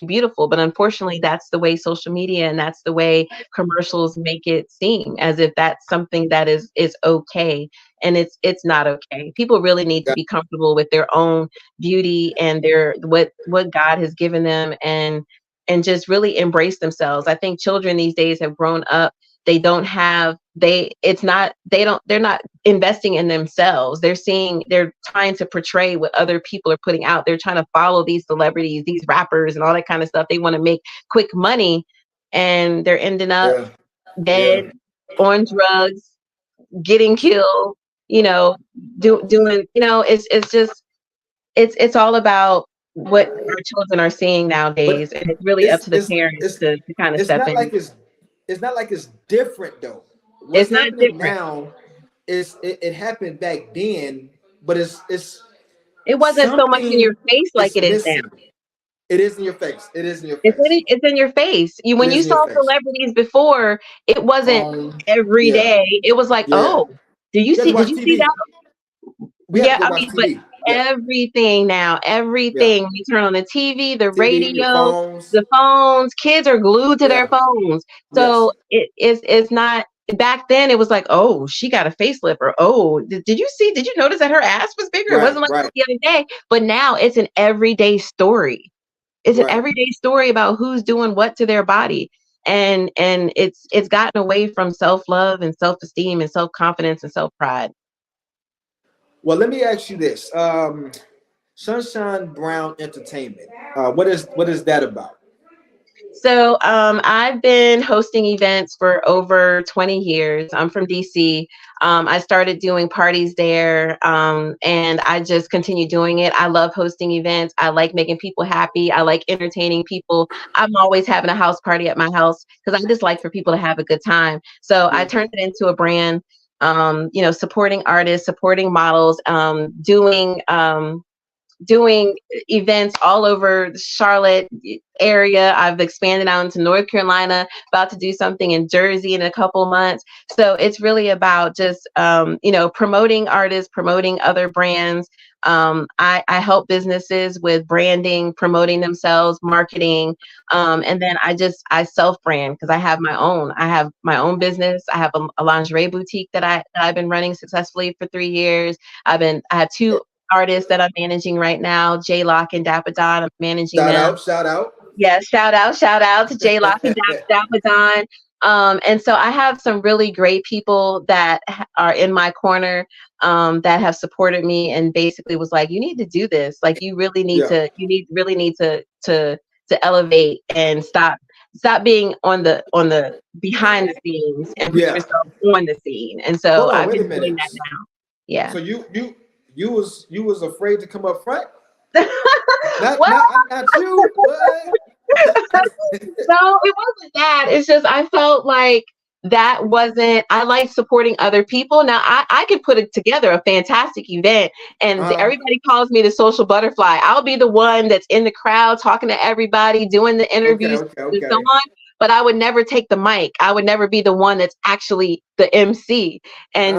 beautiful. But unfortunately, that's the way social media and that's the way commercials make it seem, as if that's something that is okay. And it's not okay. People really need to be comfortable with their own beauty and their what God has given them. And and just really embrace themselves. I think children these days have grown up. They don't have, they're not investing in themselves. They're trying to portray what other people are putting out. They're trying to follow these celebrities, these rappers and all that kind of stuff. They want to make quick money, and they're ending up dead, on drugs, getting killed, doing, it's all about what our children are seeing nowadays. But And it's really up to the parents to kind of step in. It's not like it's different though. It's What's not happening different. now is it happened back then, but It wasn't so much in your something face like is it is now. missing. It is in your face. It is in your It's face. it's in your face. When It you is in your saw face. celebrities before, it wasn't every Yeah. day. It was like, Yeah. oh, did you We have to watch see that? TV. We have to go watch But TV. Yeah. everything now, everything. When you turn on the TV, the TV, your radio, phones. the phones, kids are glued to their Yeah. phones. Yes. So it's not. Back then, it was like, oh, she got a facelift, or oh, did you notice that her ass was bigger? It wasn't like that the other day. But now it's an everyday story. It's an everyday story about who's doing what to their body. And it's gotten away from self-love and self-esteem and self-confidence and self-pride. Well, let me ask you this. Sunshine Brown Entertainment. What is that about? So I've been hosting events for over 20 years. I'm from DC. I started doing parties there, and I just continue doing it. I love hosting events. I like making people happy. I like entertaining people. I'm always having a house party at my house because I just like for people to have a good time. So I turned it into a brand, supporting artists, supporting models, doing events all over the Charlotte area. I've expanded out into North Carolina, about to do something in Jersey in a couple months. So it's really about just, promoting artists, promoting other brands. I help businesses with branding, promoting themselves, marketing. And then I self-brand because I have my own business. I have a lingerie boutique that I've been running successfully for 3 years. I have two artists that I'm managing right now, J Lock and Dapper Don. I'm managing them. Shout out. Yeah, shout out to J Lock and Dapper Don. And so I have some really great people that are in my corner, that have supported me and basically was like, you need to do this. Like you really need really need to elevate and stop being on the behind the scenes and put yourself on the scene. And so I've been doing that now. Yeah. So you was afraid to come up front? Not you. No, it wasn't that. It's just I felt like I like supporting other people. Now I can put it together a fantastic event and everybody calls me the social butterfly. I'll be the one that's in the crowd talking to everybody, doing the interviews and so on. But I would never take the mic. I would never be the one that's actually the MC. And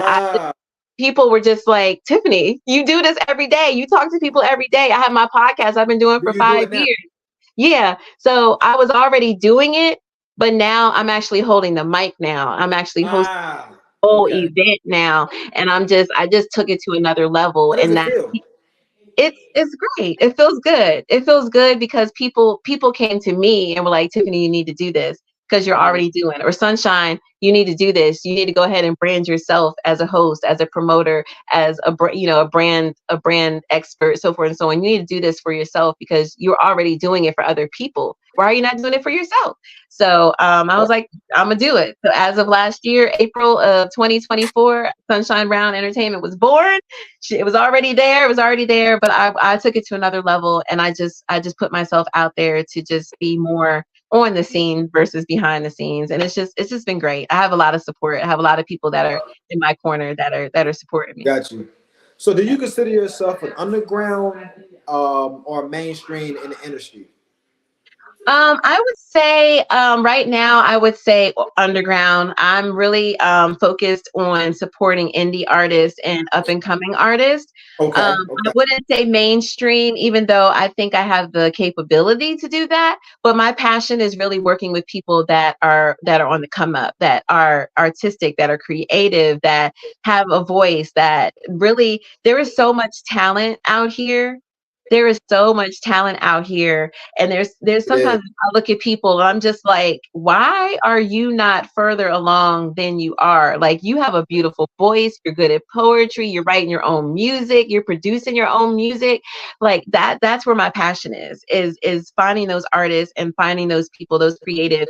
people were just like, Tiffany, you do this every day. You talk to people every day. I have my podcast I've been doing for 5 years. Yeah. So I was already doing it, but now I'm actually holding the mic now. I'm actually hosting a whole event now. And I just took it to another level. And that it's great. It feels good. It feels good because people came to me and were like, Tiffany, you need to do this because you're already doing it. Or Sunshine, you need to do this. You need to go ahead and brand yourself as a host, as a promoter, as a brand expert, so forth and so on. You need to do this for yourself because you're already doing it for other people. Why are you not doing it for yourself? So I was like, I'm gonna do it. So as of last year, April of 2024, Sunshine Brown Entertainment was born. It was already there. But I took it to another level, and I just put myself out there to just be more on the scene versus behind the scenes. And it's just been great. I have a lot of support. I have a lot of people that are in my corner that are supporting me. Got you. So do you consider yourself an underground or mainstream in the industry? I would say right now, I would say underground. I'm really focused on supporting indie artists and up and coming artists. I wouldn't say mainstream, even though I think I have the capability to do that. But my passion is really working with people that are on the come up, that are artistic, that are creative, that have a voice. That really, there is so much talent out here. there is so much talent out here. And there's It is. sometimes I look at people and I'm just like, why are you not further along than you are? Like, you have a beautiful voice, you're good at poetry, you're writing your own music, you're producing your own music. Like that's where my passion is finding those artists and finding those people, those creative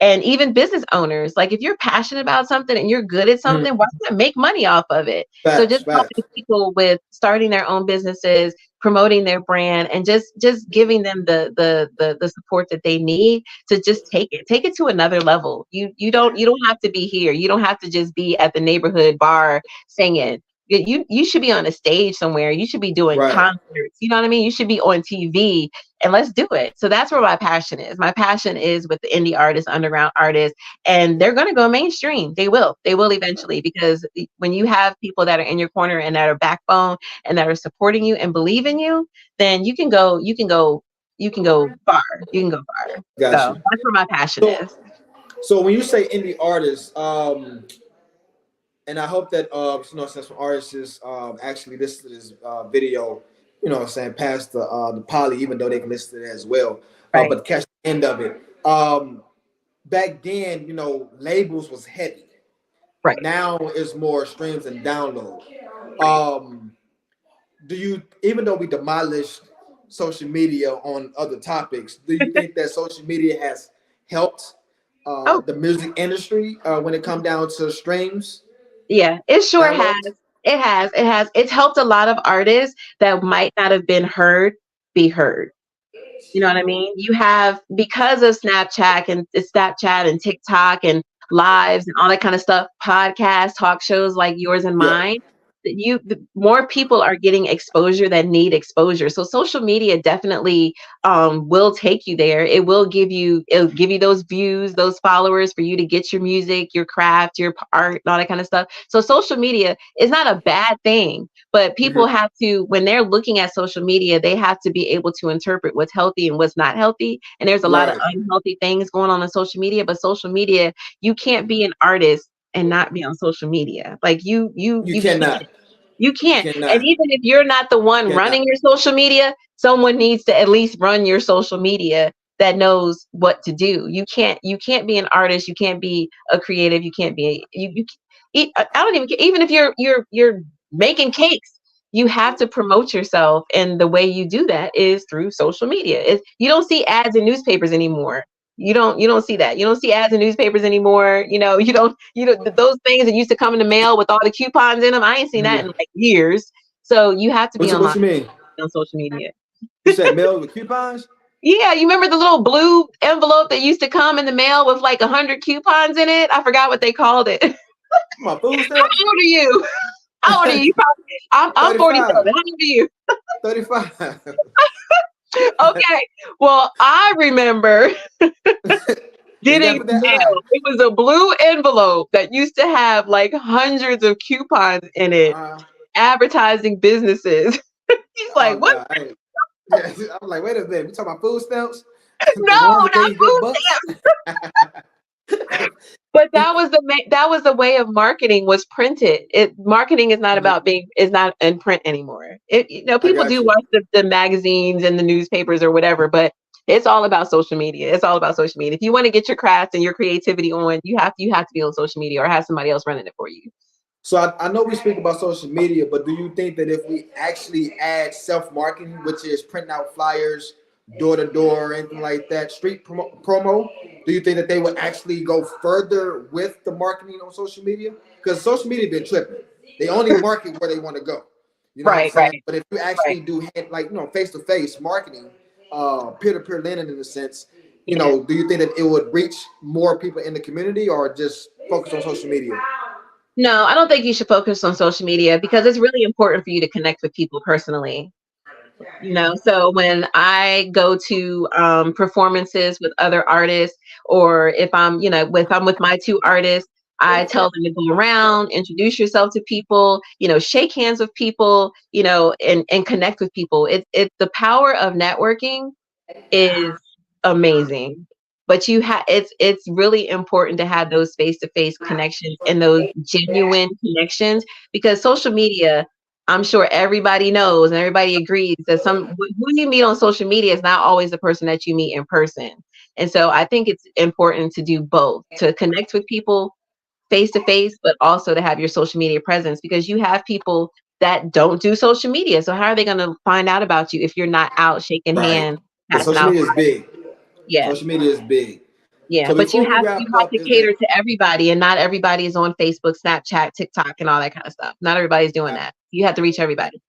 and even business owners. Like, if you're passionate about something and you're good at Mhm. something, why not make money off of it? So Facts, just helping facts. people with starting their own businesses, promoting their brand, and just giving them the support that they need to just take it to another level. You don't have to be here. You don't have to just be at the neighborhood bar singing. You should be on a stage somewhere. You should be doing Right. concerts. You know what I mean? You should be on TV, and let's do it. So that's where my passion is. My passion is with the indie artists, underground artists, and they're going to go mainstream. They will. They will eventually, because when you have people that are in your corner and that are backbone and that are supporting you and believe in you, then you can go far. You can go far. Got So you. that's where my passion So, is. so when you say indie artists, and I hope that since some artists actually listen to this video, what I'm saying, past the poly, even though they can listen to it as well, Right. but catch the end of it. Back then, labels was heavy. Right. Now it's more streams and download. Um, do you, even though we demolished social media on other topics, do you think that social media has helped Oh, the music industry when it comes down to streams, yeah, it sure has. downloads? It has. It has. It's helped a lot of artists that might not have been heard be heard. You know what I mean? You have, because of Snapchat and TikTok and lives and all that kind of stuff, podcasts, talk shows like yours and Yeah. mine, that more people are getting exposure that need exposure. So social media definitely will take you there. It'll give you those views, those followers for you to get your music, your craft, your art, and all that kind of stuff. So social media is not a bad thing. But Mhm. people have to, when they're looking at social media, they have to be able to interpret what's healthy and what's not healthy. And there's a lot of Right. unhealthy things going on social media. But social media, you can't be an artist and not be on social media. Like You you can't. cannot. You You can't. And cannot. even if you're not the one Cannot. running your social media, someone needs to at least run your social media that knows what to do. You can't be an artist, you can't be a creative, you can't be I don't even care. Even if you're making cakes, you have to promote yourself, and the way you do that is through social media. You don't see ads in newspapers anymore. You don't see that. You don't see ads in newspapers anymore. Those things that used to come in the mail with all the coupons in them. I ain't seen that in Mhm. like years. So you have to be What online you mean? on social media. You said mail with coupons? Yeah, you remember the little blue envelope that used to come in the mail with like 100 coupons in it? I forgot what they called it. My food How stamps? old are you? How old are you? I'm 47. 35. How old are you? 35. Okay. Well, I remember Is getting that for that eye? mail. It was a blue envelope that used to have like hundreds of coupons in it, Uh, advertising businesses. He's oh, like, what? no. Yeah, I'm like, wait a minute. We talking about food stamps? No, The ones that gave not you good food bucks? stamps. But that was the way of marketing, was printed. Marketing is not Mhm. about is not in print anymore. I People got do you. watch the magazines and the newspapers or whatever, but it's all about social media. It's all about social media. If you want to get your craft and your creativity on, you have to be on social media or have somebody else running it for you. So I know we speak about social media, but do you think that if we actually add self-marketing, which is printing out flyers, door to door, anything like that, street promo, do you think that they would actually go further with the marketing on social media? Because social media been tripping. They only market where they want to go. You know what I'm Right, saying? right, But if you right. actually do face-to-face marketing, peer-to-peer lending in a sense, Yeah. do you think that it would reach more people in the community or just focus on social media? No, I don't think you should focus on social media because it's really important for you to connect with people personally. So when I go to performances with other artists, or if I'm with my two artists, I tell them to go around, introduce yourself to people, shake hands with people, and connect with people. It's the power of networking is amazing. But it's really important to have those face-to-face connections and those genuine connections, because social media, I'm sure everybody knows and everybody agrees that who you meet on social media is not always the person that you meet in person. And so I think it's important to do both, to connect with people face to face, but also to have your social media presence, because you have people that don't do social media. So how are they going to find out about you if you're not out shaking Right. hands, Because passing social out? media is big. Yeah. Social media is big. Yeah. So But you before we have wrap up, to is there cater to everybody, and not everybody is on Facebook, Snapchat, TikTok, and all that kind of stuff. Not everybody's doing that. You have to reach everybody.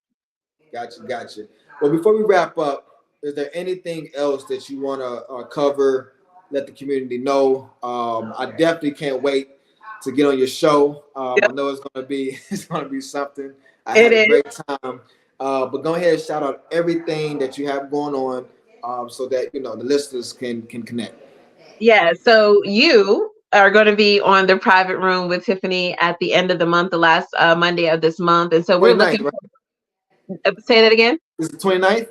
Gotcha. Well, before we wrap up, is there anything else that you want to cover? Let the community know. I definitely can't wait to get on your show. I know it's gonna be something. I It had a is. great time. But go ahead and shout out everything that you have going on, so that the listeners can connect. Yeah. So you are going to be on the private room with Tiffany at the end of the month, the last Monday of this month. And so we're 29th, looking right? say that again. Is it 29th?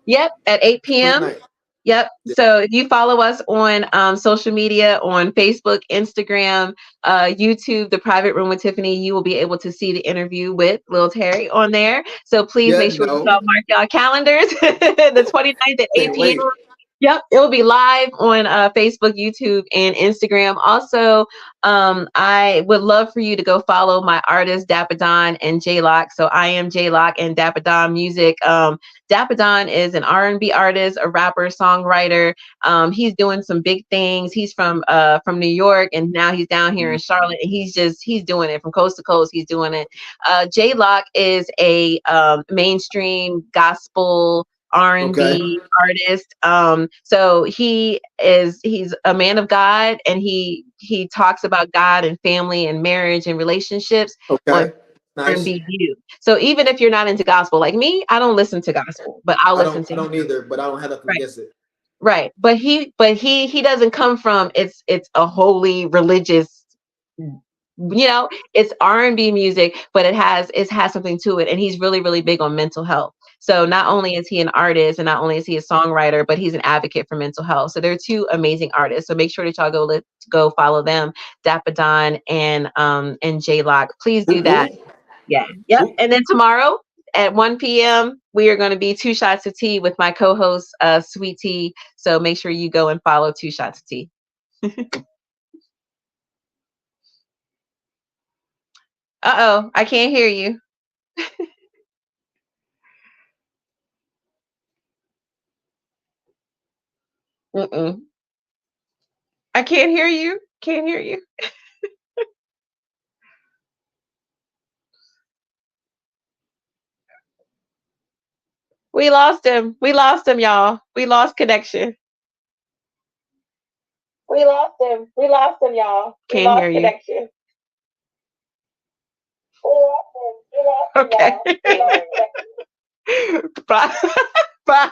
Yep. At 8 p.m. 29th. Yep. Yeah. So if you follow us on social media, on Facebook, Instagram, YouTube, the private room with Tiffany, you will be able to see the interview with Lil T3rry on there. So please make sure y'all mark y'all calendars, the 29th at 8 Can't p.m. wait. Yep, it will be live on Facebook, YouTube, and Instagram. Also, I would love for you to go follow my artists, Dapadon and J-Lock. So I am J-Lock and Dapadon Music. Dapadon is an R&B artist, a rapper, songwriter. He's doing some big things. He's from New York, and now he's down here in Charlotte, and he's doing it from coast to coast. He's doing it. J-Lock is a mainstream gospel R&B artist. So he's a man of God, and he talks about God and family and marriage and relationships on Nice. R&B view. So even if you're not into gospel like me, I don't listen to gospel, but I'll listen to I don't either, but I don't have nothing against it. Right. But he doesn't come from it's a holy religious, it's R&B music, but it has something to it, and he's really, really big on mental health. So not only is he an artist and not only is he a songwriter, but he's an advocate for mental health. So they're two amazing artists. So make sure that y'all go follow them, Dapadon and J-Lock. Please do that. Yeah. Yep. And then tomorrow at 1 p.m. we are going to be 2 Shots of Tea with my co-host Sweet Tea. So make sure you go and follow 2 Shots of Tea. Uh-oh, I can't hear you. Mm-mm. I can't hear you. Can't hear you. We lost him. We lost him, y'all. We lost connection. We lost him. We lost him, y'all. Can't hear you. Connection. Okay. Bye. Bye.